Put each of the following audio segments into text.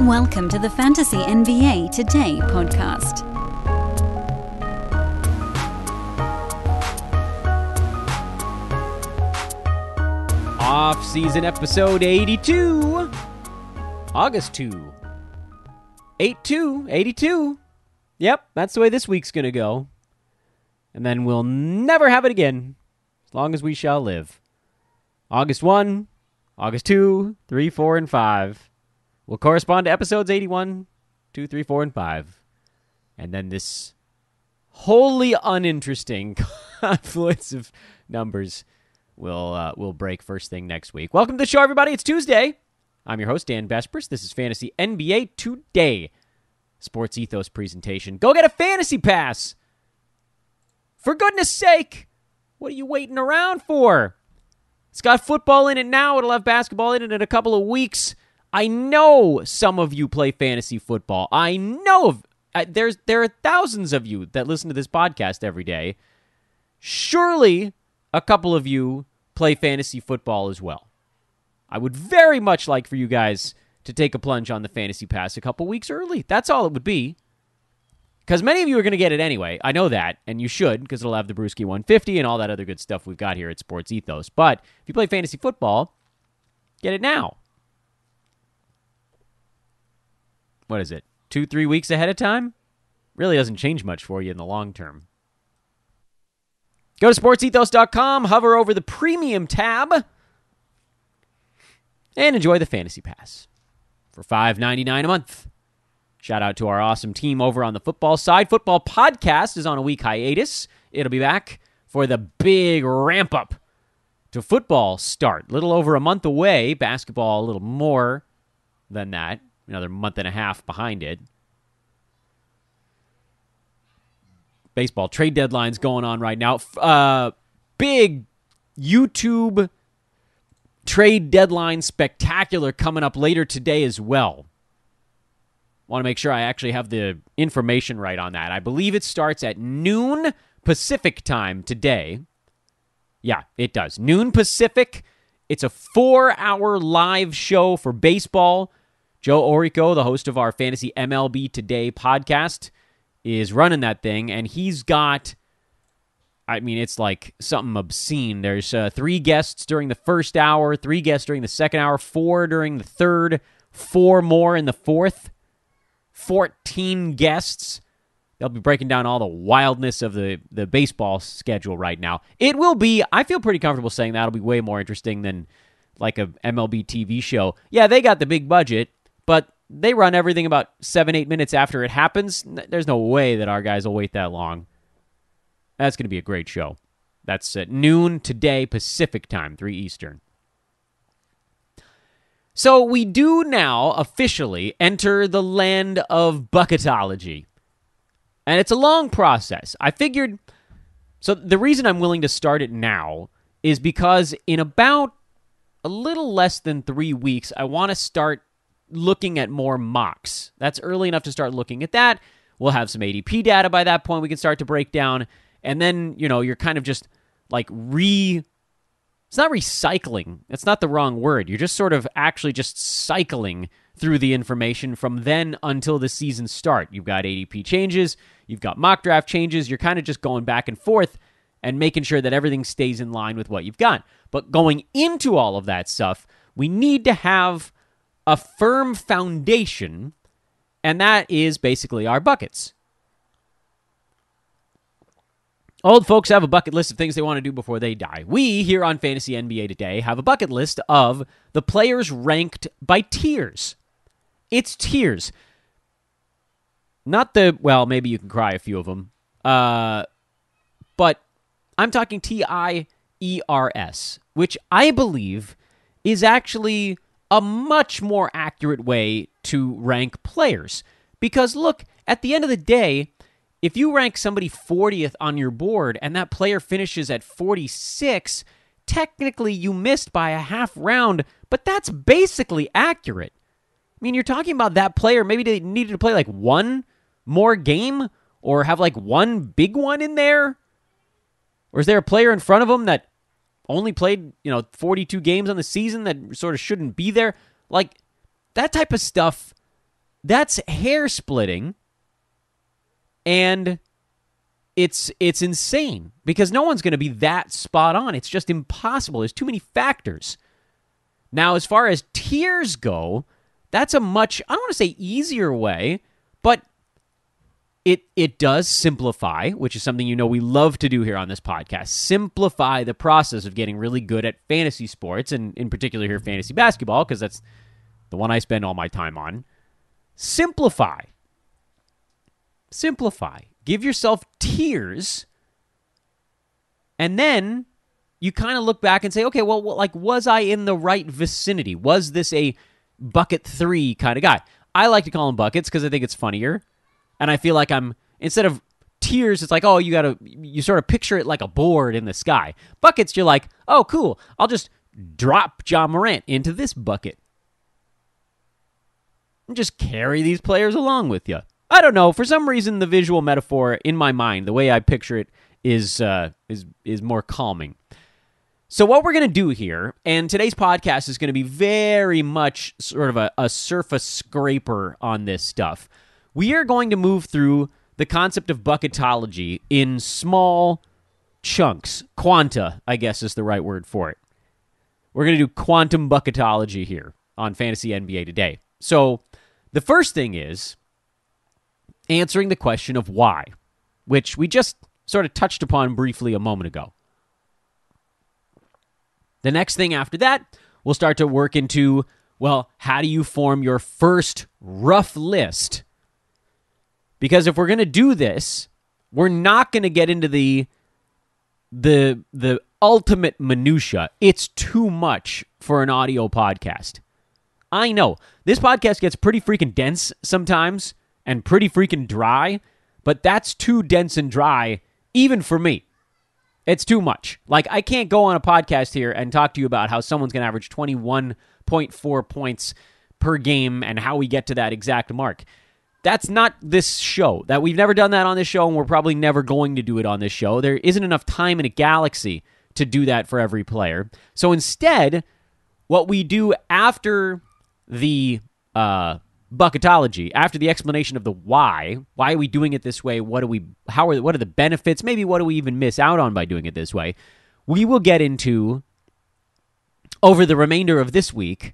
Welcome to the Fantasy NBA Today podcast. Off-season episode 82. August 2. 82. Yep, that's the way this week's going to go. And then we'll never have it again, as long as we shall live. August 1, August 2, 3, 4, and 5 will correspond to episodes 81, 2, 3, 4, and 5. And then this wholly uninteresting confluence of numbers will break first thing next week. Welcome to the show, everybody. It's Tuesday. I'm your host, Dan Vespers. This is Fantasy NBA Today, Sports Ethos presentation. Go get a fantasy pass. For goodness sake, what are you waiting around for? It's got football in it now. It'll have basketball in it in a couple of weeks. I know some of you play fantasy football. I know there are thousands of you that listen to this podcast every day. Surely a couple of you play fantasy football as well. I would very much like for you guys to take a plunge on the fantasy pass a couple weeks early. That's all it would be. Because many of you are going to get it anyway. I know that, and you should, because it'll have the Brewski 150 and all that other good stuff we've got here at Sports Ethos. But if you play fantasy football, get it now. What is it? 2-3 weeks ahead of time? Really doesn't change much for you in the long term. Go to sportsethos.com, hover over the premium tab, and enjoy the fantasy pass for $5.99 a month. Shout out to our awesome team over on the football side. Football podcast is on a week hiatus. It'll be back for the big ramp up to football start. Little over a month away. Basketball a little more than that. Another month and a half behind it. Baseball trade deadlines going on right now. Big YouTube trade deadline spectacular coming up later today as well. Want to make sure I actually have the information right on that. I believe it starts at noon Pacific time today. Yeah, it does. Noon Pacific. It's a 4-hour live show for baseball. Joe Orico, the host of our Fantasy MLB Today podcast, is running that thing, and he's got, it's like something obscene. There's 3 guests during the first hour, 3 guests during the second hour, 4 during the third, 4 more in the fourth, 14 guests. They'll be breaking down all the wildness of the baseball schedule right now. It will be, I feel pretty comfortable saying that'll be way more interesting than like a MLB TV show. Yeah, they got the big budget, but they run everything about 7-8 minutes after it happens. There's no way that our guys will wait that long. That's going to be a great show. That's at noon today, Pacific time, 3 Eastern. So we do now officially enter the land of bucketology. And it's a long process. I figured, so the reason I'm willing to start it now is because in about a little less than 3 weeks, I want to start looking at more mocks. That's early enough to start looking at that. We'll have some ADP data by that point we can start to break down. And then, you're kind of just like it's not recycling. That's not the wrong word. You're just sort of actually just cycling through the information from then until the season start. You've got ADP changes. You've got mock draft changes. You're kind of just going back and forth and making sure that everything stays in line with what you've got. But going into all of that stuff, we need to have a firm foundation, and that is basically our buckets. Old folks have a bucket list of things they want to do before they die. We, here on Fantasy NBA Today, have a bucket list of the players ranked by tiers. It's tiers. Not maybe you can cry a few of them. But I'm talking TIERS, which I believe is actually a much more accurate way to rank players. Because look, at the end of the day, if you rank somebody 40th on your board and that player finishes at 46, technically you missed by a half round, but that's basically accurate. You're talking about that player, maybe they needed to play like one more game or have like one big one in there. Or is there a player in front of them that only played, 42 games on the season that sort of shouldn't be there? Like, that type of stuff That's hair splitting, and it's insane because no one's going to be that spot on. It's just impossible. There's too many factors. Now, as far as tiers go, that's a much, I don't want to say easier way, but it does simplify, which is something we love to do here on this podcast. Simplify the process of getting really good at fantasy sports, and in particular here, fantasy basketball, because that's the one I spend all my time on. Simplify. Give yourself tiers, and then you kind of look back and say, okay, well, was I in the right vicinity? Was this a bucket 3 kind of guy? I like to call them buckets because I think it's funnier, and I feel like instead of tiers, it's like, oh, you sort of picture it like a board in the sky. Buckets, you're like, oh, cool, I'll just drop Ja Morant into this bucket and just carry these players along with you. I don't know. For some reason, the visual metaphor in my mind, the way I picture it, is more calming. So what we're going to do here, and today's podcast is going to be very much sort of a surface scraper on this stuff. We are going to move through the concept of bucketology in small chunks. Quanta, I guess, is the right word for it. We're going to do quantum bucketology here on Fantasy NBA today. So the first thing is answering the question of why, which we just sort of touched upon briefly a moment ago. The next thing after that, we'll start to work into, well, how do you form your first rough list? Because if we're going to do this, we're not going to get into the ultimate minutia. It's too much for an audio podcast. I know. This podcast gets pretty freaking dense sometimes and pretty freaking dry, but that's too dense and dry even for me. It's too much. Like, I can't go on a podcast here and talk to you about how someone's going to average 21.4 points per game and how we get to that exact mark. That's not this show. That we've never done that on this show, and we're probably never going to do it on this show. There isn't enough time in a galaxy to do that for every player. So instead, what we do after the bucketology, after the explanation of the why are we doing it this way? What are the benefits? Maybe what do we even miss out on by doing it this way? We will get into, over the remainder of this week,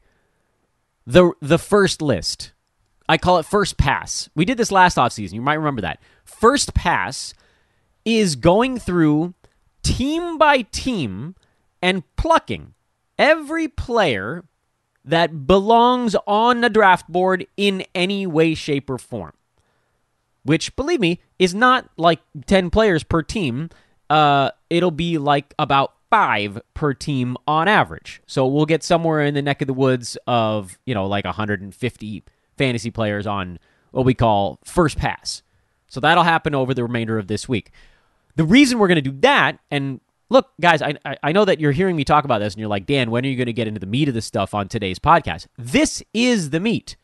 the first list. I call it first pass. We did this last offseason. You might remember that. First pass is going through team by team and plucking every player that belongs on the draft board in any way, shape, or form. Which, believe me, is not like 10 players per team. It'll be like about 5 per team on average. So we'll get somewhere in the neck of the woods of, like 150 fantasy players on what we call first pass. So that'll happen over the remainder of this week. The reason we're going to do that, and look, guys, I know that you're hearing me talk about this, and you're like, Dan, when are you going to get into the meat of this stuff on today's podcast? This is the meat.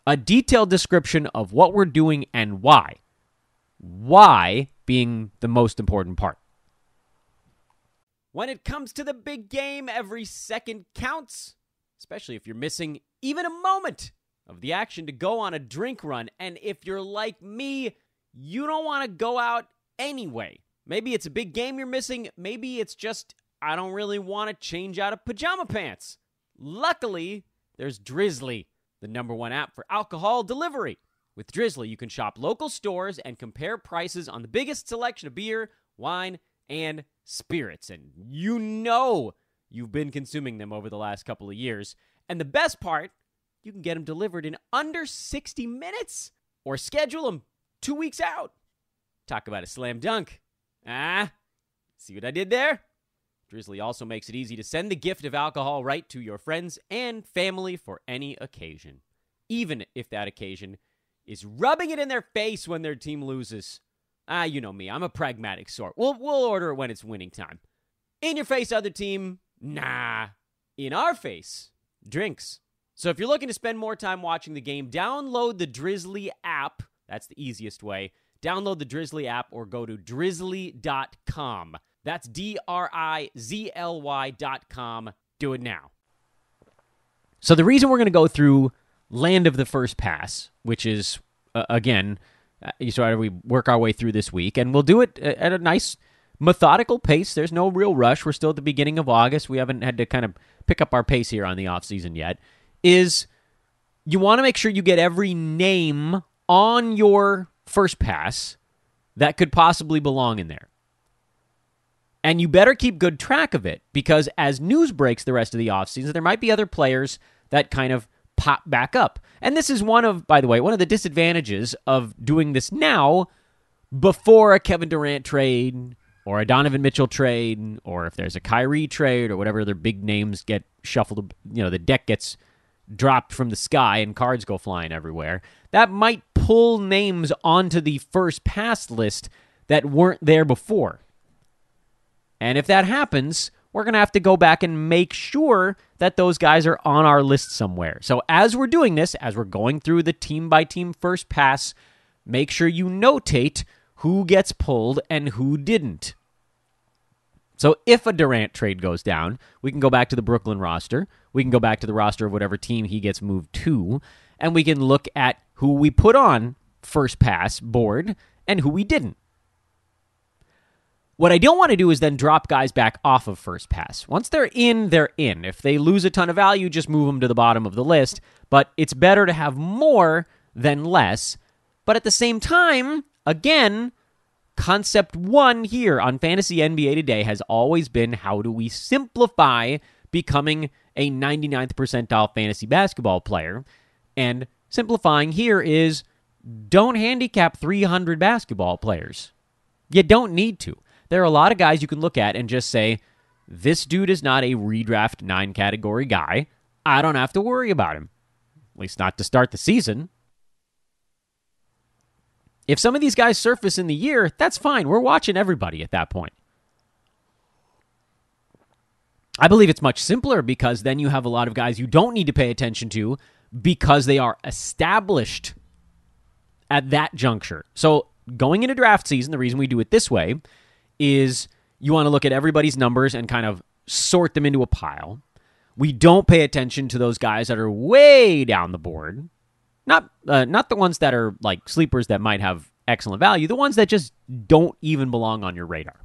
A detailed description of what we're doing and why. Why being the most important part. When it comes to the big game, every second counts, especially if you're missing even a moment of the action to go on a drink run. And if you're like me, you don't want to go out anyway. Maybe it's a big game you're missing. Maybe it's just, I don't really want to change out of pajama pants. Luckily, there's Drizzly, the #1 app for alcohol delivery. With Drizzly, you can shop local stores and compare prices on the biggest selection of beer, wine, and spirits. And you've been consuming them over the last couple of years. And the best part, you can get them delivered in under 60 minutes or schedule them 2 weeks out. Talk about a slam dunk. See what I did there? Drizzly also makes it easy to send the gift of alcohol right to your friends and family for any occasion, even if that occasion is rubbing it in their face when their team loses. You know me, I'm a pragmatic sort. We'll order it when it's winning time. In your face, other team, nah. In our face, drinks. So if you're looking to spend more time watching the game, download the Drizzly app. That's the easiest way. Download the Drizzly app or go to drizzly.com. That's DRIZLY.com. Do it now. So the reason we're going to go through land of the first pass, which is, again, so we work our way through this week, and we'll do it at a nice methodical pace. There's no real rush. We're still at the beginning of August. We haven't had to kind of pick up our pace here on the off season yet. Is you want to make sure you get every name on your first pass that could possibly belong in there. And you better keep good track of it, because as news breaks the rest of the offseason, there might be other players that kind of pop back up. And this is by the way, one of the disadvantages of doing this now before a Kevin Durant trade or a Donovan Mitchell trade, or if there's a Kyrie trade or whatever other big names get shuffled, the deck gets dropped from the sky and cards go flying everywhere. That might pull names onto the first pass list that weren't there before. And if that happens, we're going to have to go back and make sure that those guys are on our list somewhere. So as we're doing this, as we're going through the team-by-team first pass, make sure you notate who gets pulled and who didn't. So if a Durant trade goes down, we can go back to the Brooklyn roster. We can go back to the roster of whatever team he gets moved to, and we can look at who we put on first pass board and who we didn't. What I don't want to do is then drop guys back off of first pass. Once they're in, they're in. If they lose a ton of value, just move them to the bottom of the list. But it's better to have more than less. But at the same time, again, concept one here on Fantasy NBA Today has always been, how do we simplify becoming a 99th percentile fantasy basketball player? And simplifying here is, don't handicap 300 basketball players. You don't need to. There are a lot of guys you can look at and just say, this dude is not a redraft 9 category guy. I don't have to worry about him. At least not to start the season. If some of these guys surface in the year, that's fine. We're watching everybody at that point. I believe it's much simpler, because then you have a lot of guys you don't need to pay attention to because they are established at that juncture. So going into draft season, the reason we do it this way is you want to look at everybody's numbers and kind of sort them into a pile. We don't pay attention to those guys that are way down the board. Not the ones that are like sleepers that might have excellent value, the ones that just don't even belong on your radar.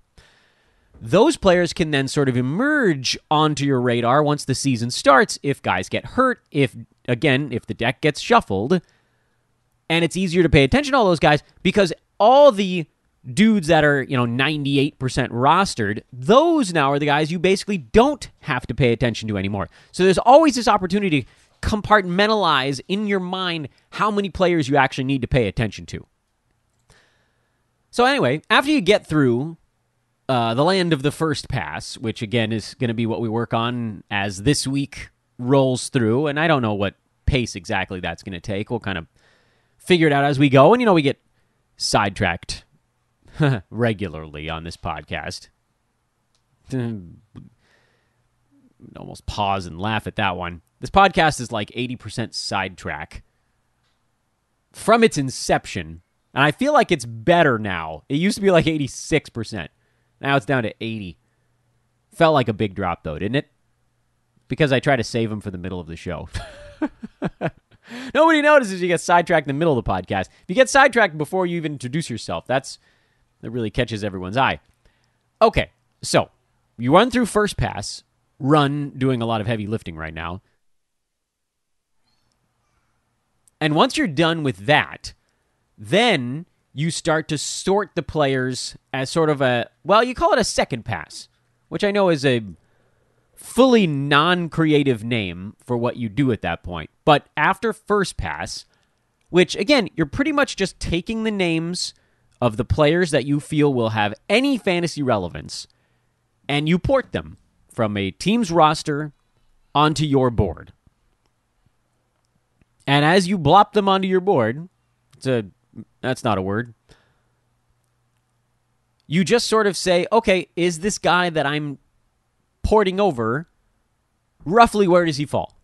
Those players can then sort of emerge onto your radar once the season starts if guys get hurt, if the deck gets shuffled, and it's easier to pay attention to all those guys because all the dudes that are, 98% rostered, those now are the guys you basically don't have to pay attention to anymore. So there's always this opportunity to compartmentalize in your mind how many players you actually need to pay attention to. So anyway, after you get through the land of the first pass, which again is going to be what we work on as this week rolls through, and I don't know what pace exactly that's going to take. We'll kind of figure it out as we go, and we get sidetracked regularly on this podcast. Almost pause and laugh at that one. This podcast is like 80% sidetrack from its inception, and I feel like it's better now. It used to be like 86%. Now it's down to 80. Felt like a big drop, though, didn't it? Because I try to save them for the middle of the show. Nobody notices you get sidetracked in the middle of the podcast. If you get sidetracked before you even introduce yourself, that really catches everyone's eye. Okay, so you run through first pass, doing a lot of heavy lifting right now. And once you're done with that, then you start to sort the players as sort of you call it a second pass, which I know is a fully non-creative name for what you do at that point. But after first pass, which, again, you're pretty much just taking the names of the players that you feel will have any fantasy relevance, and you port them from a team's roster onto your board. And as you blop them onto your board, that's not a word, you just sort of say, okay, is this guy that I'm porting over, roughly where does he fall?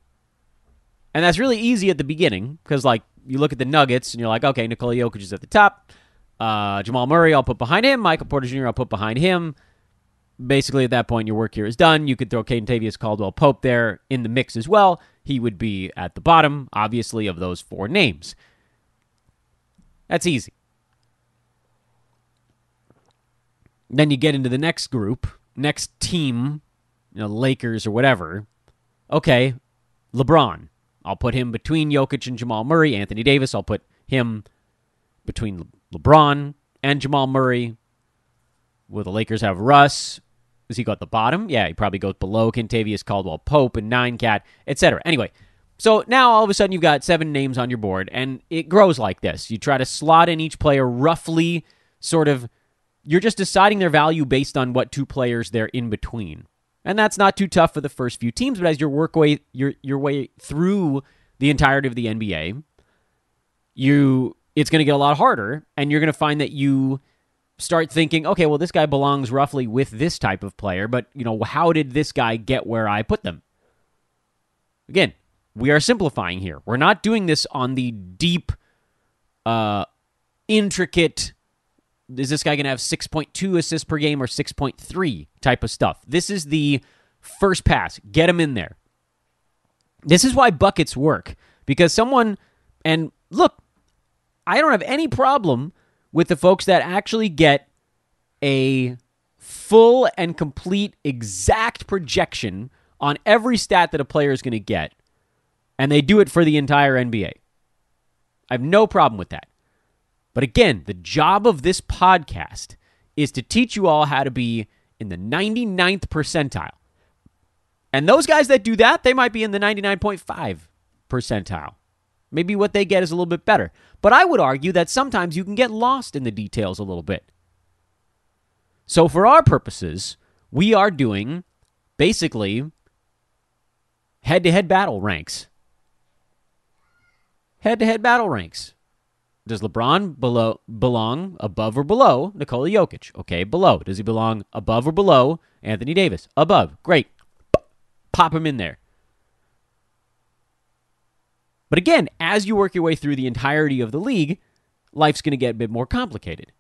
And that's really easy at the beginning, because you look at the Nuggets and you're like, okay, Nikola Jokic is at the top. Jamal Murray, I'll put behind him. Michael Porter Jr., I'll put behind him. basically at that point, your work here is done. You could throw Kentavious Caldwell-Pope there in the mix as well. He would be at the bottom, obviously, of those 4 names. That's easy. Then you get into the next group, next team, Lakers or whatever. Okay, LeBron. I'll put him between Jokic and Jamal Murray. Anthony Davis, I'll put him between LeBron and Jamal Murray. Will the Lakers have Russ? Does he go at the bottom? Yeah, he probably goes below Kentavious Caldwell-Pope and 9-Cat, etc. Anyway, so now all of a sudden you've got 7 names on your board, and it grows like this. You try to slot in each player roughly, sort of, you're just deciding their value based on what 2 players they're in between. And that's not too tough for the first few teams, but as you work your way through the entirety of the NBA, it's going to get a lot harder, and you're going to find that you start thinking, okay, well, this guy belongs roughly with this type of player, but, how did this guy get where I put them? Again, we are simplifying here. We're not doing this on the deep, intricate, is this guy going to have 6.2 assists per game or 6.3 type of stuff? This is the first pass. Get him in there. This is why buckets work, because and look, I don't have any problem with the folks that actually get a full and complete exact projection on every stat that a player is going to get, and they do it for the entire NBA. I have no problem with that. But again, the job of this podcast is to teach you all how to be in the 99th percentile. And those guys that do that, they might be in the 99.5 percentile. Maybe what they get is a little bit better. But I would argue that sometimes you can get lost in the details a little bit. So for our purposes, we are doing basically head-to-head battle ranks. Head-to-head battle ranks. Does LeBron belong above or below Nikola Jokic? Okay, below. Does he belong above or below Anthony Davis? Above. Great. Pop him in there. But again, as you work your way through the entirety of the league, life's going to get a bit more complicated.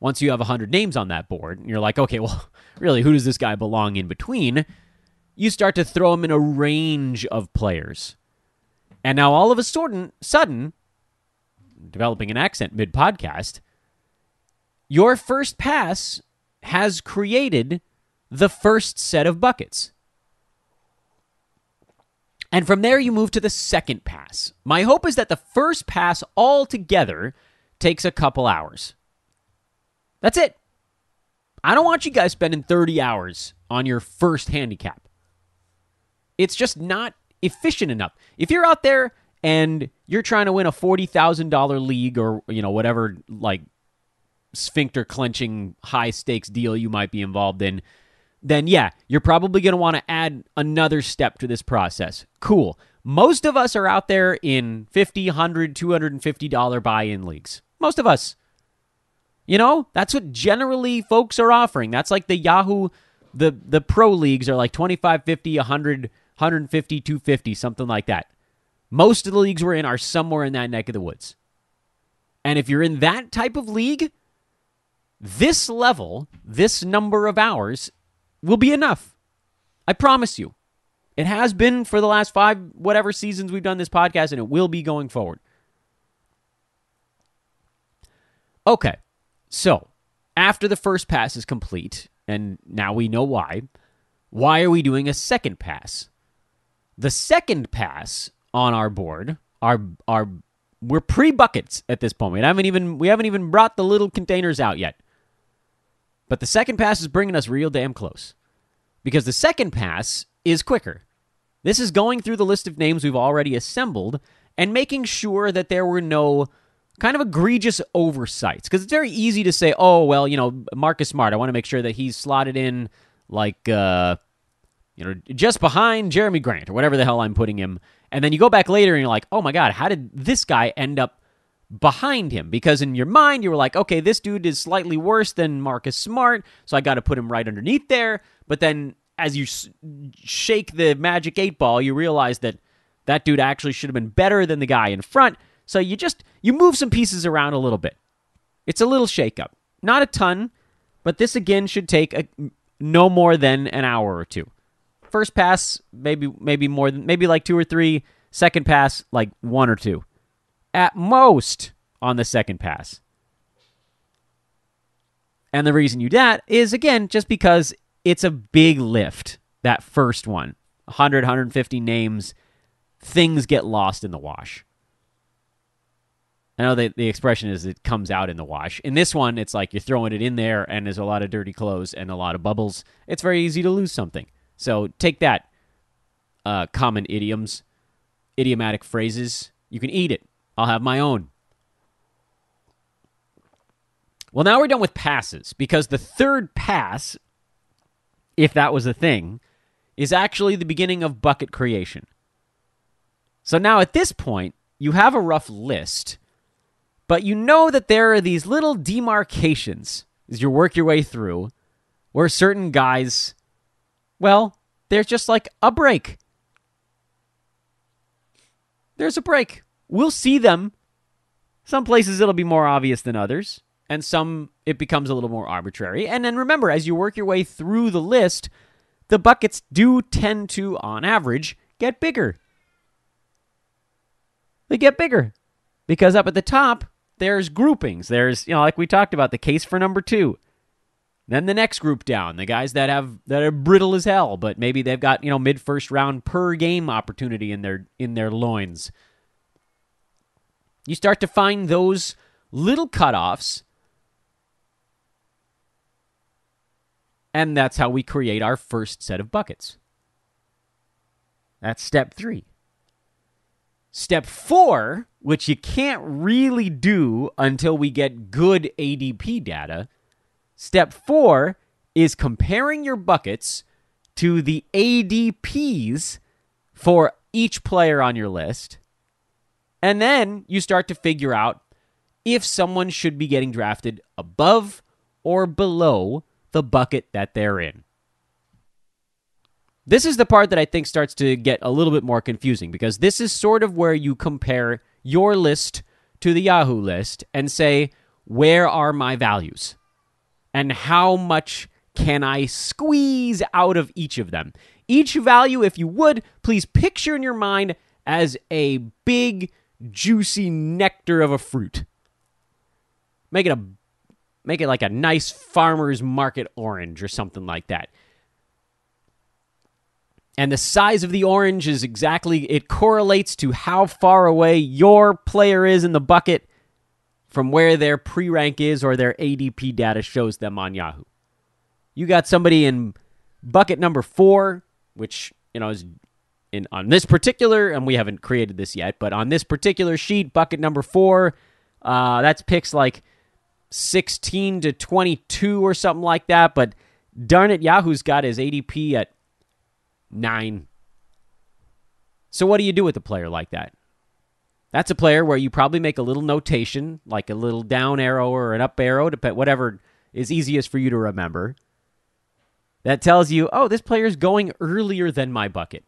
Once you have 100 names on that board, and you're like, okay, well, really, who does this guy belong in between? You start to throw him in a range of players. And now all of a sudden, developing an accent mid-podcast, your first pass has created the first set of buckets. And from there, you move to the second pass. My hope is that the first pass altogether takes a couple hours. That's it. I don't want you guys spending 30 hours on your first handicap. It's just not efficient enough. If you're out there and you're trying to win a $40,000 league or, whatever, like, sphincter clenching high stakes deal you might be involved in, then yeah, you're probably going to want to add another step to this process. Cool. Most of us are out there in $50, $100, $250 buy-in leagues. Most of us. That's what generally folks are offering. That's like the Yahoo, the pro leagues are like 25, 50, 100, 150, 250, something like that. Most of the leagues we're in are somewhere in that neck of the woods. And if you're in that type of league, this level, this number of hours will be enough. I promise you. It has been for the last 5 whatever seasons we've done this podcast, and it will be going forward. Okay, so after the first pass is complete, and now we know why are we doing a second pass? The second pass on our board we're pre-buckets at this point. We haven't even brought the little containers out yet. But the second pass is bringing us real damn close. Because the second pass is quicker. This is going through the list of names we've already assembled and making sure that there were no kind of egregious oversights. Because it's very easy to say, oh, well, Marcus Smart, I want to make sure that he's slotted in like, just behind Jeremy Grant or whatever the hell I'm putting him. And then you go back later and you're like, oh my God, how did this guy end up behind him? Because in your mind, you were like, okay, this dude is slightly worse than Marcus Smart, so I got to put him right underneath there. But then as you shake the magic 8 ball, you realize that that dude actually should have been better than the guy in front. So you move some pieces around a little bit. It's a little shakeup. Not a ton, but this again should take no more than an hour or two. First pass, maybe more than, maybe like 2 or 3. Second pass, like 1 or 2. At most on the second pass. And the reason you do that is, again, just because it's a big lift, that first one. 100, 150 names, things get lost in the wash. I know the expression is it comes out in the wash. In this one, it's like you're throwing it in there and there's a lot of dirty clothes and a lot of bubbles. It's very easy to lose something. So take that, common idioms, idiomatic phrases. You can eat it. I'll have my own. Well, now we're done with passes, because the third pass, if that was a thing, is actually the beginning of bucket creation. So now at this point, you have a rough list, but you know that there are these little demarcations as you work your way through where certain guys, well, there's just like a break. There's a break. We'll see them. Some places it'll be more obvious than others, and some it becomes a little more arbitrary. And then remember, as you work your way through the list, the buckets do tend to, on average, get bigger. They get bigger because up at the top, there's groupings. There's, like we talked about, the case for number 2. Then the next group down, the guys that are brittle as hell, but maybe they've got, mid first round per game opportunity in their loins. You start to find those little cutoffs, and that's how we create our first set of buckets. That's step 3. Step 4, which you can't really do until we get good ADP data. Step 4 is comparing your buckets to the ADPs for each player on your list. And then you start to figure out if someone should be getting drafted above or below the bucket that they're in. This is the part that I think starts to get a little bit more confusing, because this is sort of where you compare your list to the Yahoo list and say, where are my values? And how much can I squeeze out of each of them? Each value, if you would, please picture in your mind as a big, juicy nectar of a fruit. Make it like a nice farmer's market orange or something like that. And the size of the orange is it correlates to how far away your player is in the bucket from where their pre-rank is or their ADP data shows them on Yahoo. You got somebody in bucket number 4, which, is on this particular, and we haven't created this yet, but on this particular sheet, bucket number 4, that's picks like 16 to 22 or something like that, but darn it, Yahoo's got his ADP at 9. So what do you do with a player like that? That's a player where you probably make a little notation, like a little down arrow or an up arrow, whatever is easiest for you to remember, that tells you, oh, this player is going earlier than my bucket.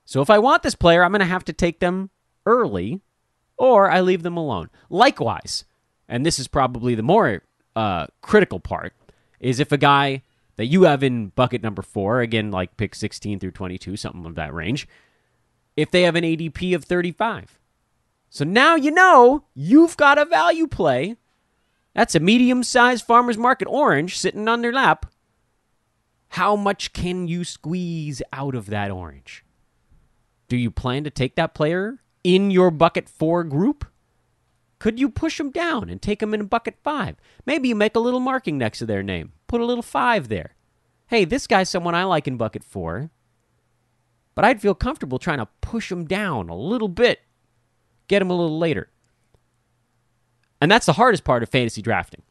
So if I want this player, I'm going to have to take them early, or I leave them alone. Likewise, and this is probably the more critical part, is if a guy that you have in bucket number 4, again, like pick 16 through 22, something of that range, if they have an ADP of 35. So now you've got a value play. That's a medium-sized farmer's market orange sitting on their lap. How much can you squeeze out of that orange? Do you plan to take that player in your bucket 4 group? Could you push them down and take them in bucket 5? Maybe you make a little marking next to their name. Put a little 5 there. Hey, this guy's someone I like in bucket 4, but I'd feel comfortable trying to push him down a little bit. Get him a little later. And that's the hardest part of fantasy drafting,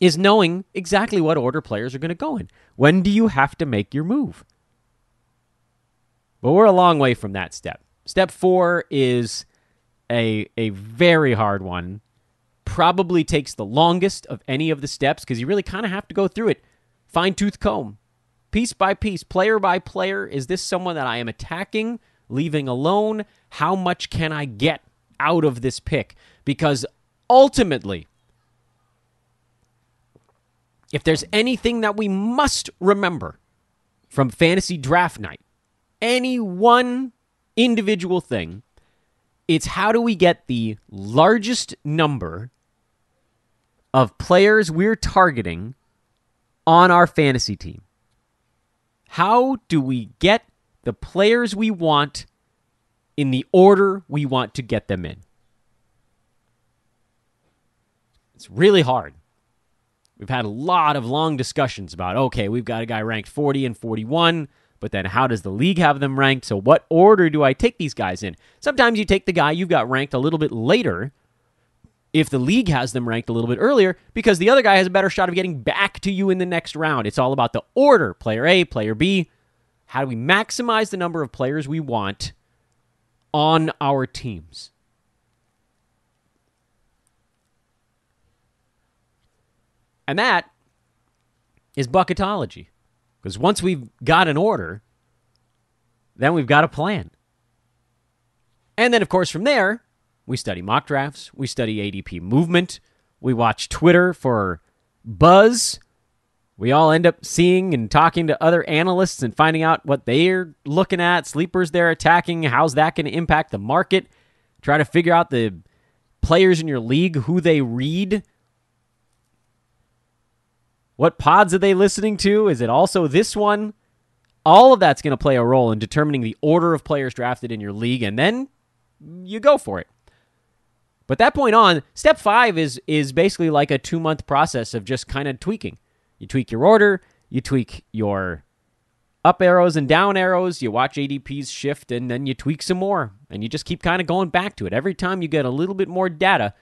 is knowing exactly what order players are going to go in. When do you have to make your move? But we're a long way from that step. Step 4 is a very hard one. Probably takes the longest of any of the steps, because you really kind of have to go through it. Fine-tooth comb. Piece by piece, player by player. Is this someone that I am attacking, leaving alone? How much can I get out of this pick? Because ultimately, if there's anything that we must remember from fantasy draft night, any one individual thing, it's how do we get the largest number of players we're targeting on our fantasy team? How do we get the players we want in the order we want to get them in? It's really hard. We've had a lot of long discussions about, okay, we've got a guy ranked 40 and 41, but then how does the league have them ranked? So what order do I take these guys in? Sometimes you take the guy you've got ranked a little bit later if the league has them ranked a little bit earlier, because the other guy has a better shot of getting back to you in the next round. It's all about the order. Player A, player B. How do we maximize the number of players we want on our teams? And that is bucketology. Because once we've got an order, then we've got a plan. And then, of course, from there, we study mock drafts, we study ADP movement, we watch Twitter for buzz. We all end up seeing and talking to other analysts and finding out what they're looking at, sleepers they're attacking, how's that going to impact the market. Try to figure out the players in your league, who they read. What pods are they listening to? Is it also this one? All of that's going to play a role in determining the order of players drafted in your league, and then you go for it. But that point on, step 5 is basically like a 2-month process of just kind of tweaking. You tweak your order, you tweak your up arrows and down arrows, you watch ADPs shift, and then you tweak some more. And you just keep kind of going back to it. Every time you get a little bit more data,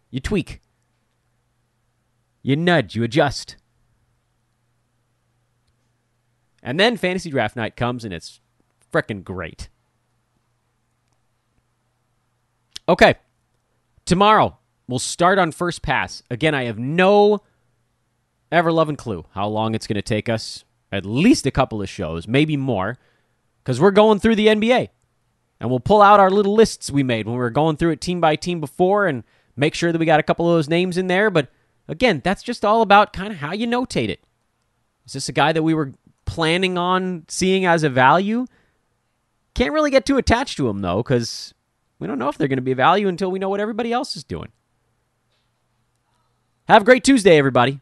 you tweak. You nudge, you adjust. And then fantasy draft night comes, and it's frickin' great. Okay. Tomorrow, we'll start on first pass. Again, I have no ever-loving clue how long it's going to take us. At least a couple of shows, maybe more, because we're going through the NBA. And we'll pull out our little lists we made when we were going through it team by team before and make sure that we got a couple of those names in there. But again, that's just all about kind of how you notate it. Is this a guy that we were planning on seeing as a value? Can't really get too attached to him, though, because we don't know if they're going to be a value until we know what everybody else is doing. Have a great Tuesday, everybody.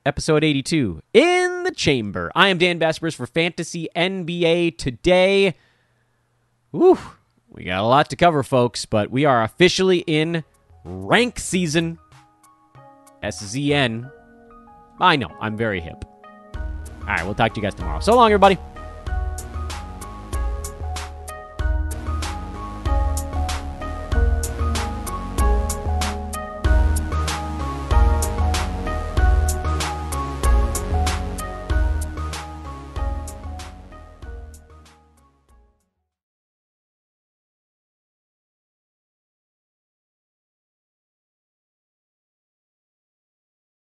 Episode 82 in the chamber. I am Dan Vespers for Fantasy NBA Today. Woo, we got a lot to cover, folks, but we are officially in rank season. SZN. I know, I'm very hip. All right, we'll talk to you guys tomorrow. So long, everybody.